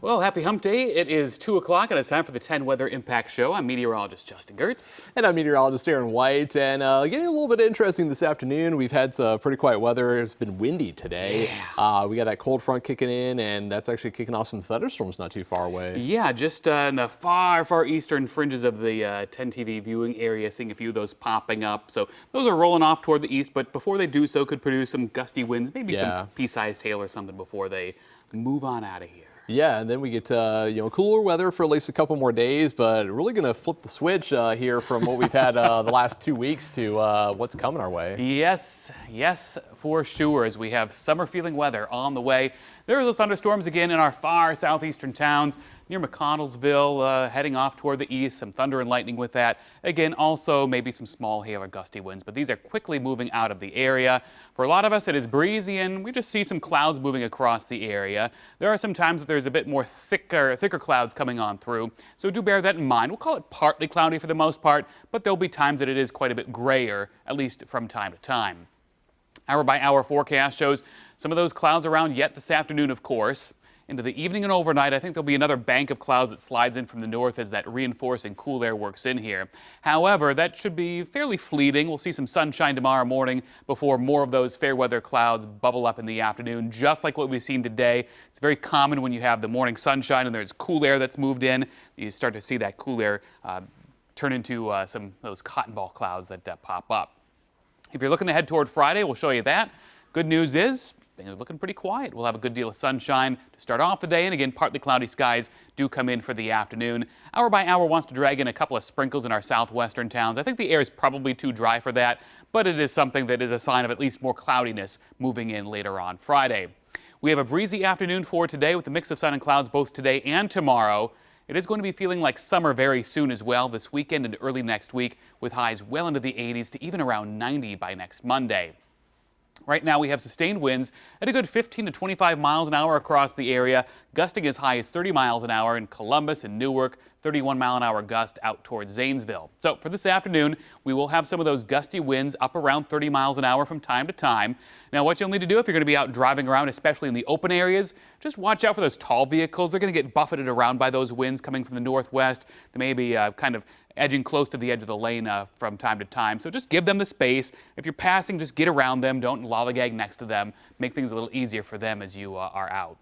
Well, happy hump day. It is 2 o'clock and it's time for the 10 Weather Impact Show. I'm meteorologist Justin Gehrts. And I'm meteorologist Aaron White. And getting a little bit interesting this afternoon. We've had some pretty quiet weather. It's been windy today. Yeah. We got that cold front kicking in, and that's actually kicking off some thunderstorms not too far away. Yeah, just in the far eastern fringes of the 10 TV viewing area, seeing a few of those popping up. So those are rolling off toward the east, but before they do so, could produce some gusty winds, maybe some pea-sized hail or something before they move on out of here. Yeah, and then we get cooler weather for at least a couple more days, but really going to flip the switch here from what we've had the last 2 weeks to what's coming our way. Yes, for sure, as we have summer-feeling weather on the way. There are those thunderstorms again in our far southeastern towns near McConnellsville, heading off toward the east, some thunder and lightning with that. Again, also maybe some small hail or gusty winds, but these are quickly moving out of the area. For a lot of us, it is breezy, and we just see some clouds moving across the area. There are some times that there's a bit more thicker clouds coming on through, so do bear that in mind. We'll call it partly cloudy for the most part, but there'll be times that it is quite a bit grayer, at least from time to time. Hour-by-hour forecast shows some of those clouds around yet this afternoon, of course. Into the evening and overnight, I think there'll be another bank of clouds that slides in from the north as that reinforcing cool air works in here. However, that should be fairly fleeting. We'll see some sunshine tomorrow morning before more of those fair weather clouds bubble up in the afternoon, just like what we've seen today. It's very common when you have the morning sunshine and there's cool air that's moved in. You start to see that cool air turn into some of those cotton ball clouds that pop up. If you're looking ahead toward Friday, we'll show you that. Good news is things are looking pretty quiet. We'll have a good deal of sunshine to start off the day, and again, partly cloudy skies do come in for the afternoon. Hour by hour wants to drag in a couple of sprinkles in our southwestern towns. I think the air is probably too dry for that, but it is something that is a sign of at least more cloudiness moving in later on Friday. We have a breezy afternoon for today with a mix of sun and clouds both today and tomorrow. It is going to be feeling like summer very soon as well this weekend and early next week, with highs well into the 80s to even around 90 by next Monday. Right now we have sustained winds at a good 15 to 25 miles an hour across the area, gusting as high as 30 miles an hour in Columbus and Newark, 31 mile an hour gust out towards Zanesville. So for this afternoon, we will have some of those gusty winds up around 30 miles an hour from time to time. Now what you'll need to do if you're going to be out driving around, especially in the open areas, just watch out for those tall vehicles. They're going to get buffeted around by those winds coming from the northwest. They may be kind of edging close to the edge of the lane from time to time. So just give them the space. If you're passing, just get around them. Don't lollygag next to them. Make things a little easier for them as you are out.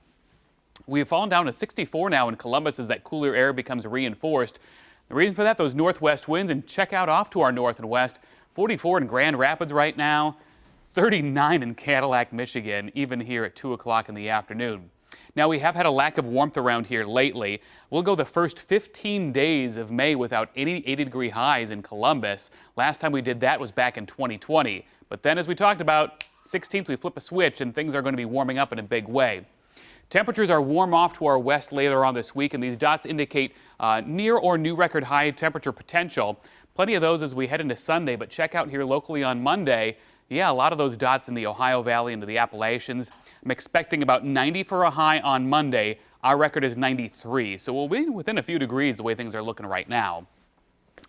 We have fallen down to 64 now in Columbus as that cooler air becomes reinforced. The reason for that, those northwest winds, and check out off to our north and west. 44 in Grand Rapids right now, 39 in Cadillac, Michigan, even here at 2 o'clock in the afternoon. Now, we have had a lack of warmth around here lately. We'll go the first 15 days of May without any 80-degree highs in Columbus. Last time we did that was back in 2020. But then, as we talked about, 16th we flip a switch and things are going to be warming up in a big way. Temperatures are warm off to our west later on this week, and these dots indicate near or new record high temperature potential. Plenty of those as we head into Sunday, but check out here locally on Monday. Yeah, a lot of those dots in the Ohio Valley into the Appalachians. I'm expecting about 90 for a high on Monday. Our record is 93, so we'll be within a few degrees the way things are looking right now.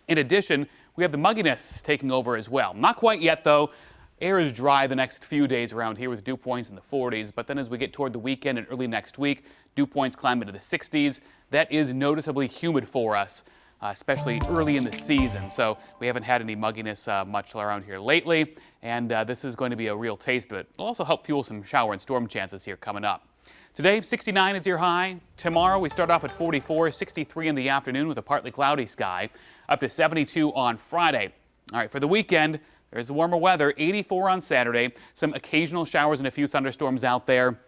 In addition, we have the mugginess taking over as well. Not quite yet, though. Air is dry the next few days around here with dew points in the 40s, but then as we get toward the weekend and early next week, dew points climb into the 60s. That is noticeably humid for us, especially early in the season. So we haven't had any mugginess much around here lately, and this is going to be a real taste of it. It'll also help fuel some shower and storm chances here coming up. Today, 69 is your high. Tomorrow, we start off at 44, 63 in the afternoon with a partly cloudy sky, up to 72 on Friday. All right, for the weekend, there's the warmer weather, 84 on Saturday, some occasional showers and a few thunderstorms out there.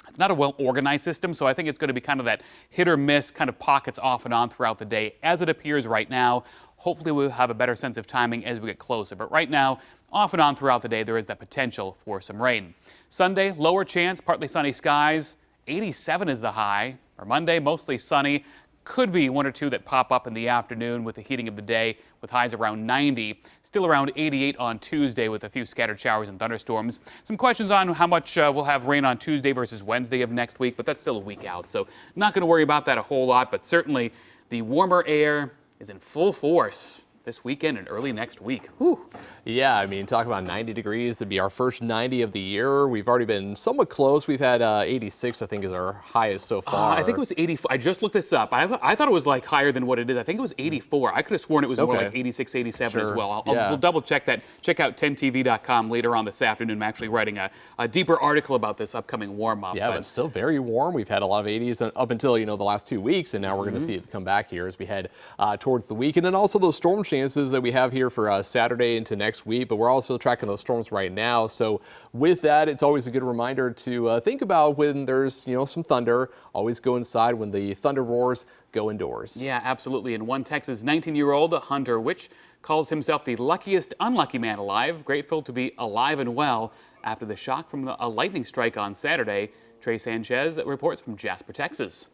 It's not a well-organized system, so I think it's going to be kind of that hit or miss kind of pockets off and on throughout the day as it appears right now. Hopefully we'll have a better sense of timing as we get closer, but right now, off and on throughout the day, there is that potential for some rain. Sunday, lower chance, partly sunny skies, 87 is the high. Or Monday, mostly sunny. Could be one or two that pop up in the afternoon with the heating of the day with highs around 90. Still around 88 on Tuesday with a few scattered showers and thunderstorms. Some questions on how much we'll have rain on Tuesday versus Wednesday of next week, but that's still a week out. So not going to worry about that a whole lot, but certainly the warmer air is in full force this weekend and early next week. Whew. Yeah, I mean, talk about 90 degrees. It'd be our first 90 of the year. We've already been somewhat close. We've had 86, I think, is our highest so far. I think it was 84. I just looked this up. I thought it was like higher than what it is. I think it was 84. I could have sworn it was more like 86, 87 as well. We'll double check that. Check out 10tv.com later on this afternoon. I'm actually writing a deeper article about this upcoming warm-up. Yeah, but still very warm. We've had a lot of 80s up until, the last 2 weeks, and now we're going to see it come back here as we head towards the weekend. And also those storm chances that we have here for Saturday into next week, but we're also tracking those storms right now. So with that, it's always a good reminder to think about when there's, some thunder. Always go inside. When the thunder roars, go indoors. Yeah, absolutely. And one Texas 19-year-old, Hunter Witch, calls himself the luckiest unlucky man alive, grateful to be alive and well after the shock from a lightning strike on Saturday. Trey Sanchez reports from Jasper, Texas.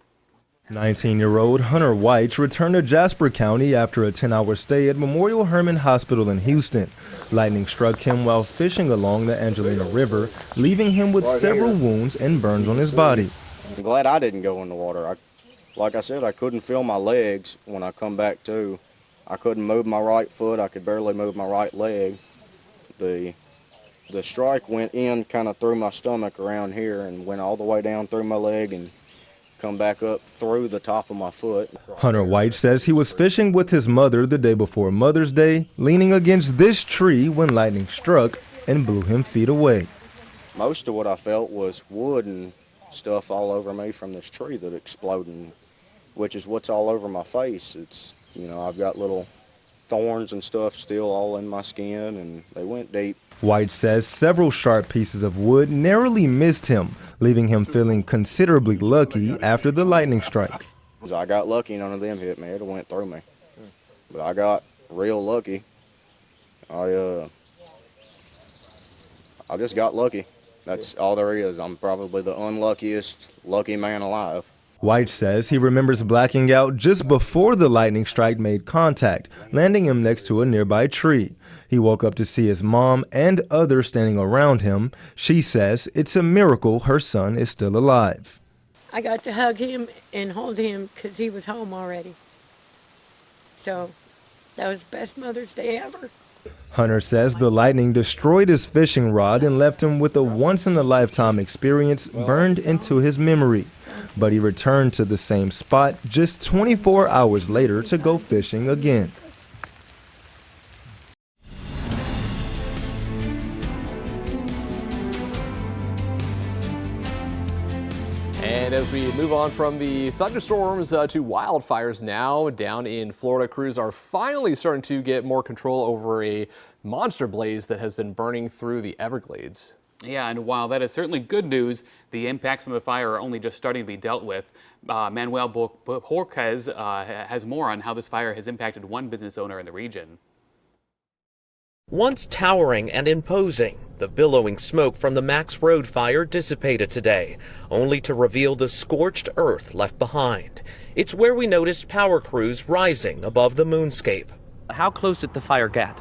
19-year-old Hunter White returned to Jasper County after a 10-hour stay at Memorial Hermann Hospital in Houston. Lightning struck him while fishing along the Angelina River, leaving him with several wounds and burns on his body. I'm glad I didn't go in the water. Like I said, I couldn't feel my legs when I come back to. I couldn't move my right foot. I could barely move my right leg. The strike went in kind of through my stomach around here and went all the way down through my leg and come back up through the top of my foot. Hunter White says he was fishing with his mother the day before Mother's Day, leaning against this tree when lightning struck and blew him feet away. Most of what I felt was wood and stuff all over me from this tree that exploded, which is what's all over my face. It's, I've got little thorns and stuff still all in my skin, and they went deep. White says several sharp pieces of wood narrowly missed him, leaving him feeling considerably lucky after the lightning strike. I got lucky, none of them hit me. It went through me. But I got real lucky. I just got lucky. That's all there is. I'm probably the unluckiest lucky man alive. White says he remembers blacking out just before the lightning strike made contact, landing him next to a nearby tree. He woke up to see his mom and others standing around him. She says it's a miracle her son is still alive. I got to hug him and hold him because he was home already. So that was the best Mother's Day ever. Hunter says the lightning destroyed his fishing rod and left him with a once-in-a-lifetime experience burned into his memory. But he returned to the same spot just 24 hours later to go fishing again. And as we move on from the thunderstorms to wildfires now down in Florida, crews are finally starting to get more control over a monster blaze that has been burning through the Everglades. Yeah, and while that is certainly good news, the impacts from the fire are only just starting to be dealt with. Manuel Borquez has more on how this fire has impacted one business owner in the region. Once towering and imposing, the billowing smoke from the Max Road fire dissipated today, only to reveal the scorched earth left behind. It's where we noticed power crews rising above the moonscape. How close did the fire get?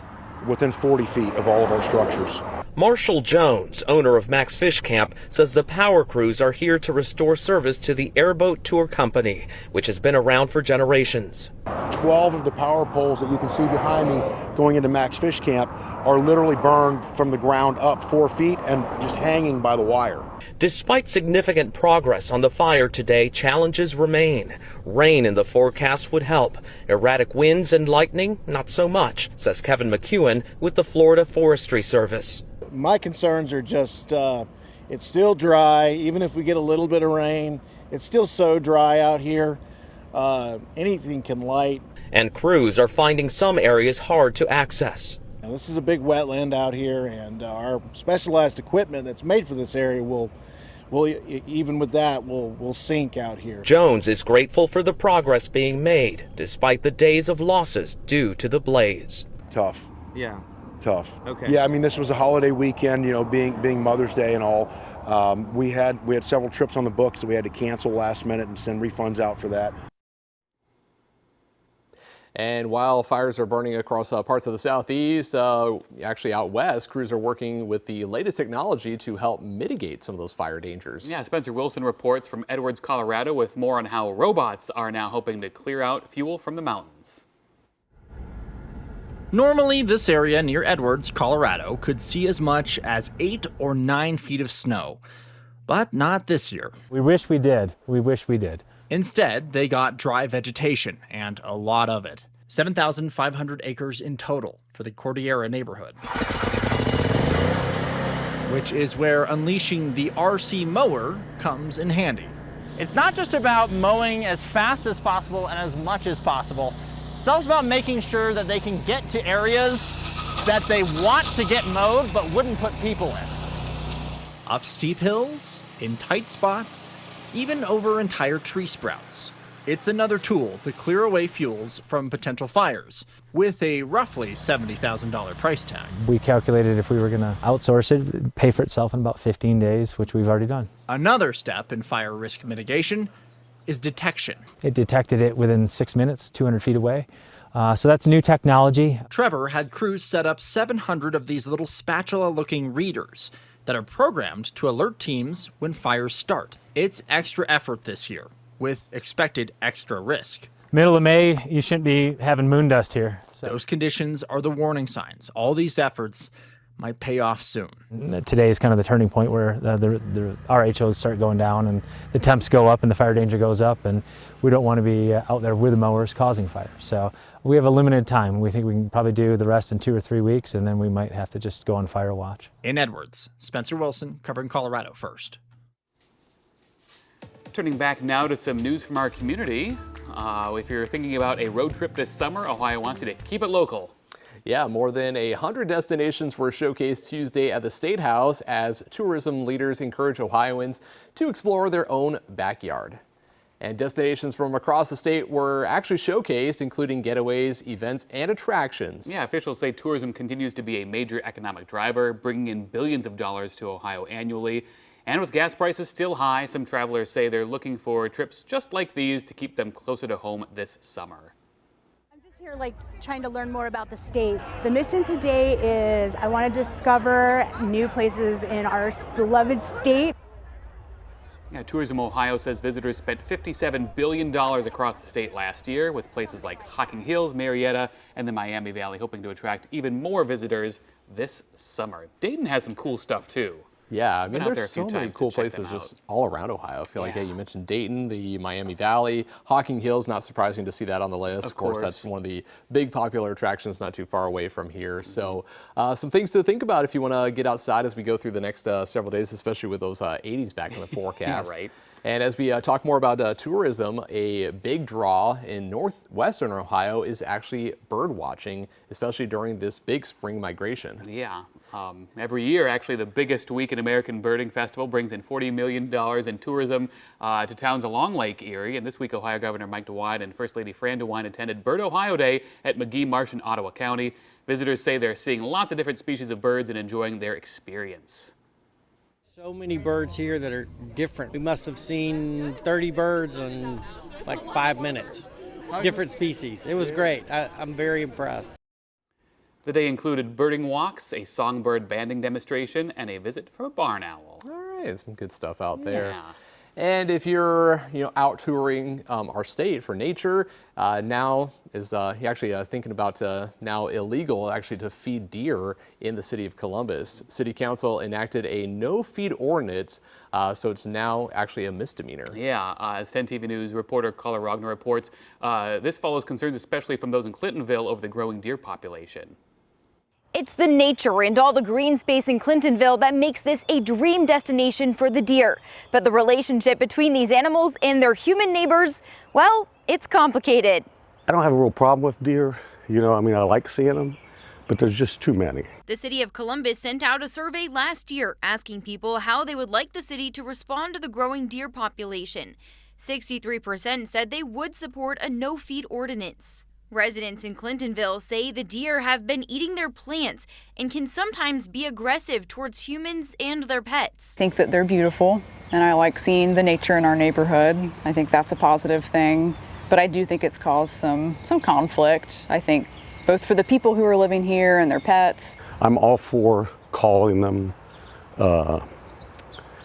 Within 40 feet of all of our structures. Marshall Jones, owner of Max Fish Camp, says the power crews are here to restore service to the airboat tour company, which has been around for generations. 12 of the power poles that you can see behind me going into Max Fish Camp are literally burned from the ground up 4 feet and just hanging by the wire. Despite significant progress on the fire today, challenges remain. Rain in the forecast would help. Erratic winds and lightning, not so much, says Kevin McEwen with the Florida Forestry Service. My concerns are just, it's still dry. Even if we get a little bit of rain, it's still so dry out here. Anything can light. And crews are finding some areas hard to access. Now, this is a big wetland out here, and our specialized equipment that's made for this area will even with that, will sink out here. Jones is grateful for the progress being made, despite the days of losses due to the blaze. Tough. Yeah. Tough. Okay. Yeah, I mean, this was a holiday weekend, being Mother's Day and all. We had several trips on the books that we had to cancel last minute and send refunds out for that. And while fires are burning across parts of the southeast, actually out west, crews are working with the latest technology to help mitigate some of those fire dangers. Yeah, Spencer Wilson reports from Edwards, Colorado, with more on how robots are now helping to clear out fuel from the mountains. Normally, this area near Edwards, Colorado, could see as much as 8 or 9 feet of snow. But not this year. We wish we did. We wish we did. Instead, they got dry vegetation, and a lot of it. 7,500 acres in total for the Cordillera neighborhood, which is where unleashing the RC mower comes in handy. It's not just about mowing as fast as possible and as much as possible. It's also about making sure that they can get to areas that they want to get mowed but wouldn't put people in. Up steep hills, in tight spots, even over entire tree sprouts. It's another tool to clear away fuels from potential fires, with a roughly $70,000 price tag. We calculated if we were going to outsource it, it'd pay for itself in about 15 days, which we've already done. Another step in fire risk mitigation is detection. It detected it within 6 minutes, 200 feet away. So that's new technology. Trevor had crews set up 700 of these little spatula-looking readers that are programmed to alert teams when fires start. It's extra effort this year, with expected extra risk. Middle of May, you shouldn't be having moon dust here. So. Those conditions are the warning signs. All these efforts might pay off soon. Today is kind of the turning point where the RHOs start going down and the temps go up and the fire danger goes up, and we don't want to be out there with the mowers causing fire. So we have a limited time. We think we can probably do the rest in 2 or 3 weeks, and then we might have to just go on fire watch. In Edwards, Spencer Wilson covering Colorado First. Turning back now to some news from our community. If you're thinking about a road trip this summer, Ohio wants you to keep it local. Yeah, more than 100 destinations were showcased Tuesday at the State House as tourism leaders encourage Ohioans to explore their own backyard. And destinations from across the state were actually showcased, including getaways, events, and attractions. Yeah, officials say tourism continues to be a major economic driver, bringing in billions of dollars to Ohio annually. And with gas prices still high, some travelers say they're looking for trips just like these to keep them closer to home this summer. I'm just here trying to learn more about the state. The mission today is I want to discover new places in our beloved state. Yeah, Tourism Ohio says visitors spent $57 billion across the state last year, with places like Hocking Hills, Marietta, and the Miami Valley hoping to attract even more visitors this summer. Dayton has some cool stuff too. Yeah, I mean, there's so many cool places just all around Ohio. I feel like, you mentioned Dayton, the Miami Valley, Hocking Hills, not surprising to see that on the list. Of course, that's one of the big popular attractions not too far away from here. So some things to think about if you want to get outside as we go through the next several days, especially with those 80s back in the forecast. Right. And as we talk more about tourism, a big draw in northwestern Ohio is actually bird watching, especially during this big spring migration. Yeah. Every year, actually, the biggest week in American Birding Festival brings in $40 million in tourism to towns along Lake Erie. And this week, Ohio Governor Mike DeWine and First Lady Fran DeWine attended Bird Ohio Day at McGee Marsh in Ottawa County. Visitors say they're seeing lots of different species of birds and enjoying their experience. So many birds here that are different. We must have seen 30 birds in like 5 minutes. Different species. It was great. I'm very impressed. The day included birding walks, a songbird banding demonstration, and a visit from a barn owl. All right, some good stuff out there. Yeah. And if you're out touring our state for nature, now is actually thinking about now illegal actually to feed deer in the city of Columbus. City Council enacted a no-feed ordinance, so it's now actually a misdemeanor. Yeah, as 10 TV News reporter Carla Rogner reports, this follows concerns especially from those in Clintonville over the growing deer population. It's the nature and all the green space in Clintonville that makes this a dream destination for the deer. But the relationship between these animals and their human neighbors, well, it's complicated. I don't have a real problem with deer. I like seeing them, but there's just too many. The city of Columbus sent out a survey last year asking people how they would like the city to respond to the growing deer population. 63% said they would support a no-feed ordinance. Residents in Clintonville say the deer have been eating their plants and can sometimes be aggressive towards humans and their pets. I think that they're beautiful, and I like seeing the nature in our neighborhood. I think that's a positive thing, but I do think it's caused some conflict, I think, both for the people who are living here and their pets. I'm all for calling them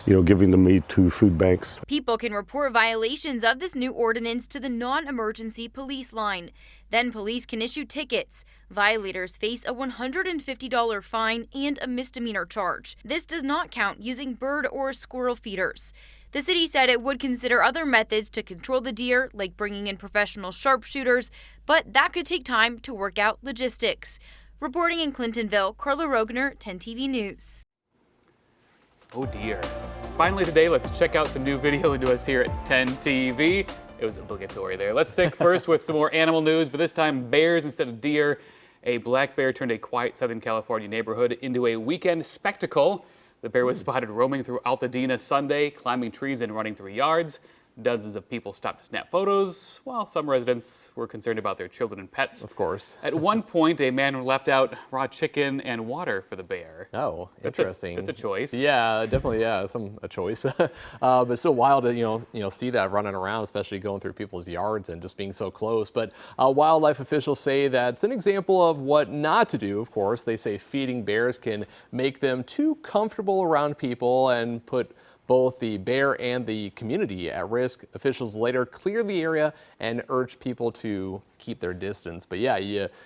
giving the meat to food banks. People can report violations of this new ordinance to the non-emergency police line. Then police can issue tickets. Violators face a $150 fine and a misdemeanor charge. This does not count using bird or squirrel feeders. The city said it would consider other methods to control the deer, like bringing in professional sharpshooters, but that could take time to work out logistics. Reporting in Clintonville, Carla Rogner, 10 TV News. Oh dear. Finally today, let's check out some new video into us here at 10 TV. It was obligatory there. Let's stick first with some more animal news, but this time bears instead of deer. A black bear turned a quiet Southern California neighborhood into a weekend spectacle. The bear was spotted roaming through Altadena Sunday, climbing trees and running through yards. Dozens of people stopped to snap photos, while some residents were concerned about their children and pets. Of course. At one point, a man left out raw chicken and water for the bear. Oh, interesting. That's a choice. Yeah, definitely. Yeah, a choice. But it's so wild to see that running around, especially going through people's yards and just being so close. But wildlife officials say that's an example of what not to do. Of course, they say feeding bears can make them too comfortable around people and put both the bear and the community at risk. Officials later cleared the area and urged people to keep their distance. But yeah,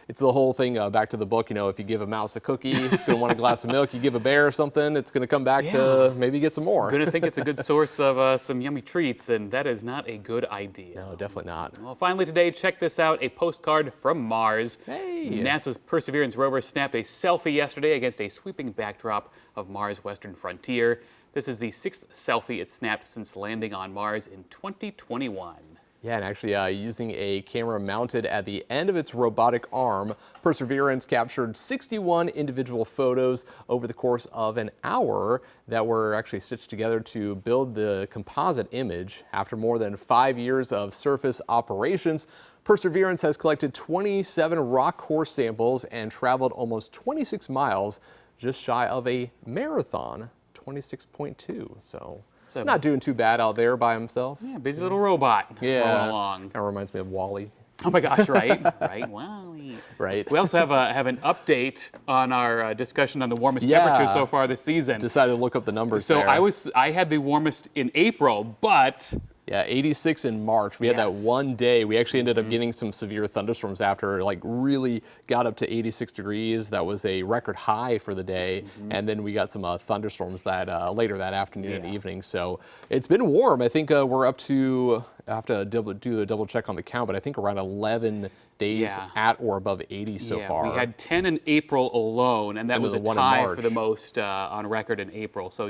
it's the whole thing back to the book. If you give a mouse a cookie, it's going to want a glass of milk. You give a bear something, it's going to come back to maybe get some more. Going to think it's a good source of some yummy treats, and that is not a good idea. No, definitely not. Well, finally today, check this out, a postcard from Mars. Hey! NASA's Perseverance rover snapped a selfie yesterday against a sweeping backdrop of Mars' western frontier. This is the 6th selfie it snapped since landing on Mars in 2021. Yeah, and actually using a camera mounted at the end of its robotic arm, Perseverance captured 61 individual photos over the course of an hour that were actually stitched together to build the composite image. After more than 5 years of surface operations, Perseverance has collected 27 rock core samples and traveled almost 26 miles, just shy of a marathon. 26.2, so not doing too bad out there by himself. Yeah, busy little robot rolling along. Kind of reminds me of WALL-E. Oh my gosh, right? Right, WALL-E. Right. We also have an update on our discussion on the warmest temperature so far this season. Decided to look up the numbers So there. I had the warmest in April, but yeah, 86 in March. We had that one day. We actually ended up getting some severe thunderstorms after, really got up to 86 degrees. That was a record high for the day. And then we got some thunderstorms that later that afternoon and evening. So it's been warm. I think we're up to, I have to do a double check on the count, but I think around 11 days at or above 80 so far. We had 10 in April alone, and that was a tie for the most on record in April. So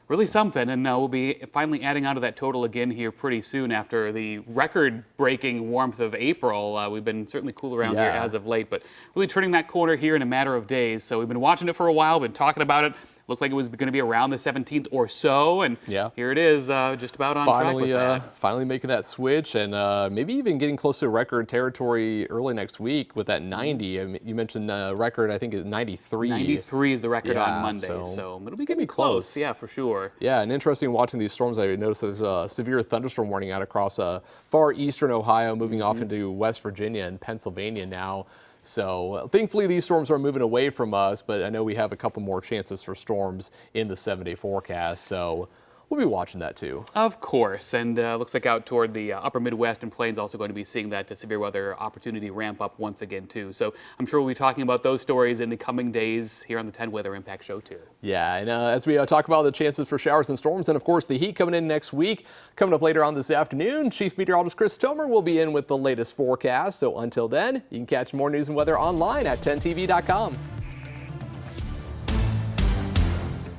really something, and we'll be finally adding on to that total again here pretty soon after the record-breaking warmth of April. We've been certainly cool around here as of late, but really turning that corner here in a matter of days. So we've been watching it for a while, been talking about it. Looked like it was going to be around the 17th or so, and here it is, just about on track with that. Finally making that switch, and maybe even getting close to record territory early next week with that 90. I mean, you mentioned record, I think it's 93. 93 is the record on Monday, so it'll be getting close. Yeah, for sure. Yeah, and interesting watching these storms. I noticed there's a severe thunderstorm warning out across far eastern Ohio, moving off into West Virginia and Pennsylvania now. So thankfully these storms are moving away from us, but I know we have a couple more chances for storms in the 7-day forecast. So we'll be watching that too. Of course, and looks like out toward the upper Midwest and Plains also going to be seeing that severe weather opportunity ramp up once again too. So I'm sure we'll be talking about those stories in the coming days here on the 10 Weather Impact Show too. Yeah, and as we talk about the chances for showers and storms, and of course the heat coming in next week, coming up later on this afternoon, Chief Meteorologist Chris Tomer will be in with the latest forecast. So until then, you can catch more news and weather online at 10tv.com.